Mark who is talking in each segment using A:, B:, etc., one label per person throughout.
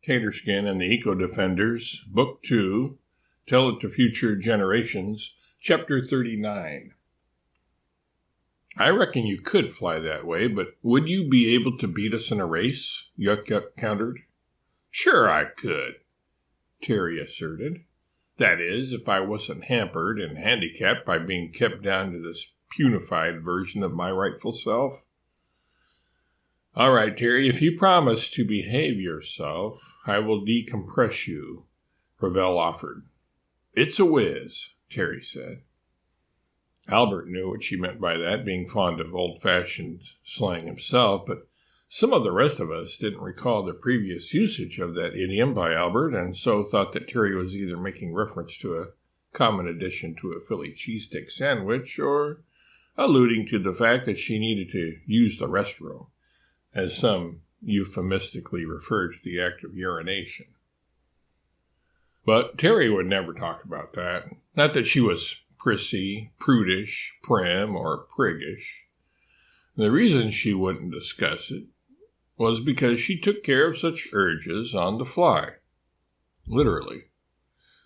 A: Taterskin and the Eco-Defenders, Book 2, Tell It to Future Generations, Chapter 39. I reckon you could fly that way, but would you be able to beat us in a race? Yuck Yuck countered. Sure I could, Terry asserted. That is, if I wasn't hampered and handicapped by being kept down to this punified version of my rightful self. All right, Terry, if you promise to behave yourself, I will decompress you, Ravel offered. It's a whiz, Terry said. Albert knew what she meant by that, being fond of old-fashioned slang himself, but some of the rest of us didn't recall the previous usage of that idiom by Albert, and so thought that Terry was either making reference to a common addition to a Philly cheesesteak sandwich or alluding to the fact that she needed to use the restroom, as some euphemistically refer to the act of urination. But Terry would never talk about that. Not that she was prissy, prudish, prim, or priggish. The reason she wouldn't discuss it was because she took care of such urges on the fly, literally,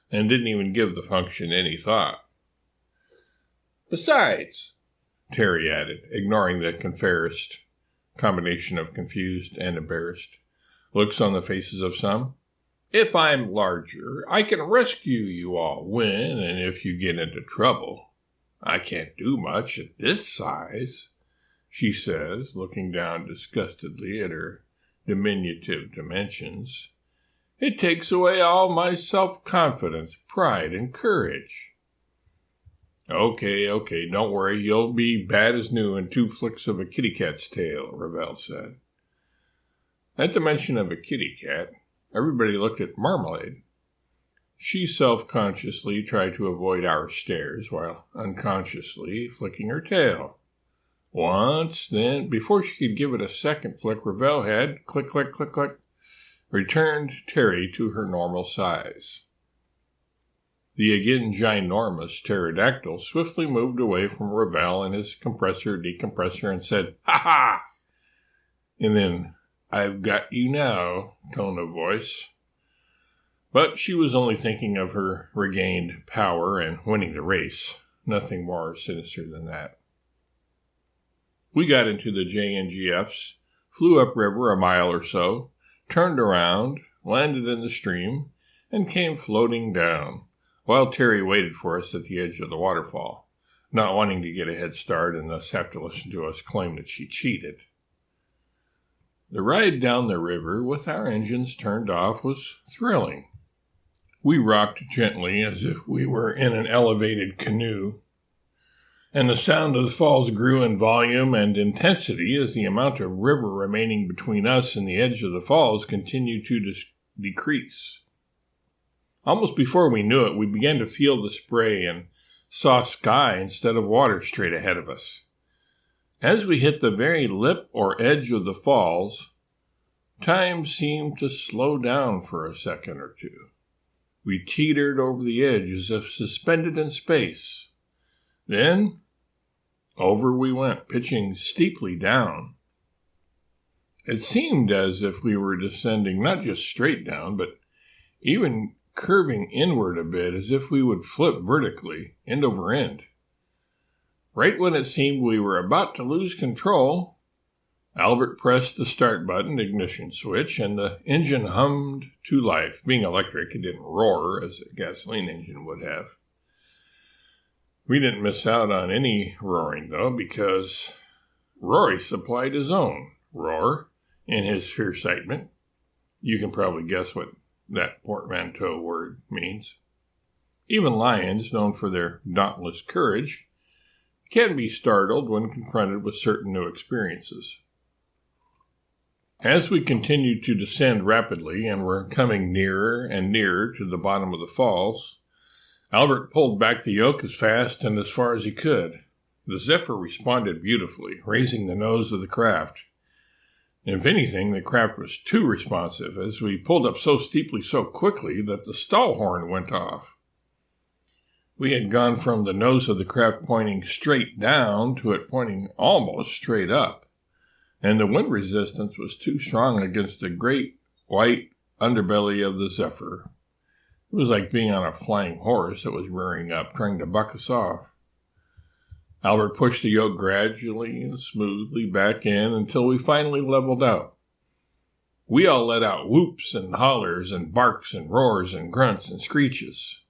A: and didn't even give the function any thought. Besides, Terry added, ignoring the confused combination of confused and embarrassed looks on the faces of some, if I'm larger, I can rescue you all when and if you get into trouble. I can't do much at this size, she says, looking down disgustedly at her diminutive dimensions. It takes away all my self-confidence, pride, and courage. Okay, don't worry. You'll be bad as new in 2 flicks of a kitty cat's tail, Ravel said. At the mention of a kitty cat, everybody looked at Marmalade. She self-consciously tried to avoid our stares while unconsciously flicking her tail. Once, then, before she could give it a second flick, Ravel had, click, click, click, click, returned Terry to her normal size. The again ginormous pterodactyl swiftly moved away from Ravel and his compressor-decompressor and said, "Ha-ha!" in an "I've got you now" tone of voice. But she was only thinking of her regained power and winning the race. Nothing more sinister than that. We got into the JNGFs, flew upriver a mile or so, turned around, landed in the stream, and came floating down, while Terry waited for us at the edge of the waterfall, not wanting to get a head start and thus have to listen to us claim that she cheated. The ride down the river with our engines turned off was thrilling. We rocked gently as if we were in an elevated canoe, and the sound of the falls grew in volume and intensity as the amount of river remaining between us and the edge of the falls continued to decrease. Almost before we knew it, we began to feel the spray and saw sky instead of water straight ahead of us. As we hit the very lip or edge of the falls, time seemed to slow down for a second or two. We teetered over the edge as if suspended in space. Then, over we went, pitching steeply down. It seemed as if we were descending not just straight down, but even curving inward a bit as if we would flip vertically, end over end. Right when it seemed we were about to lose control, Albert pressed the start button, ignition switch, and the engine hummed to life. Being electric, it didn't roar as a gasoline engine would have. We didn't miss out on any roaring, though, because Rory supplied his own roar in his fiercitement. You can probably guess what that portmanteau word means. Even lions, known for their dauntless courage, can be startled when confronted with certain new experiences. As we continued to descend rapidly and were coming nearer and nearer to the bottom of the falls, Albert pulled back the yoke as fast and as far as he could. The Zephyr responded beautifully, raising the nose of the craft. If anything, the craft was too responsive, as we pulled up so steeply so quickly that the stall horn went off. We had gone from the nose of the craft pointing straight down to it pointing almost straight up, and the wind resistance was too strong against the great white underbelly of the Zephyr. It was like being on a flying horse that was rearing up, trying to buck us off. Albert pushed the yoke gradually and smoothly back in until we finally leveled out. We all let out whoops and hollers and barks and roars and grunts and screeches.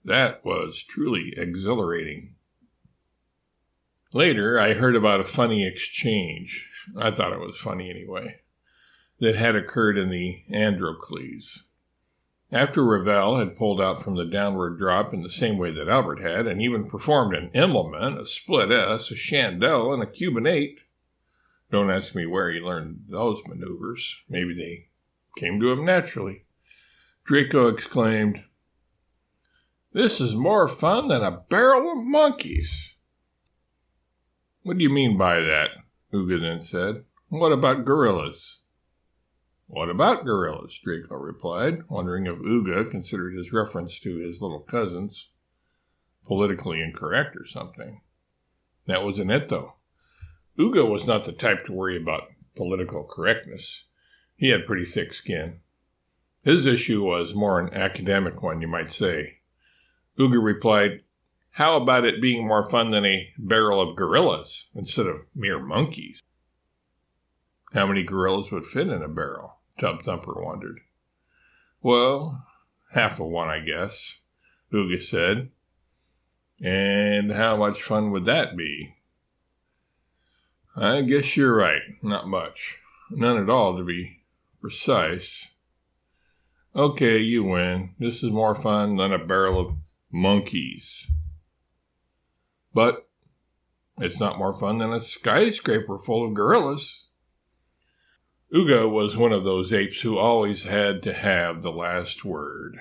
A: That was truly exhilarating. Later, I heard about a funny exchange. I thought it was funny anyway, that had occurred in the Androcles. After Ravel had pulled out from the downward drop in the same way that Albert had, and even performed an Immelman, a split S, a chandelle, and a Cuban 8, don't ask me where he learned those maneuvers. Maybe they came to him naturally. Draco exclaimed, "This is more fun than a barrel of monkeys." "What do you mean by that?" Uga then said. "What about gorillas?" "What about gorillas?" Draco replied, wondering if Uga considered his reference to his little cousins politically incorrect or something. That wasn't it, though. Uga was not the type to worry about political correctness. He had pretty thick skin. His issue was more an academic one, you might say. Uga replied, "How about it being more fun than a barrel of gorillas instead of mere monkeys?" "How many gorillas would fit in a barrel?" Tub Thumper wondered. "Well, half of one, I guess," Uga said. "And how much fun would that be?" "I guess you're right. Not much. None at all, to be precise." "Okay, you win. This is more fun than a barrel of monkeys." "But it's not more fun than a skyscraper full of gorillas." Uga was one of those apes who always had to have the last word.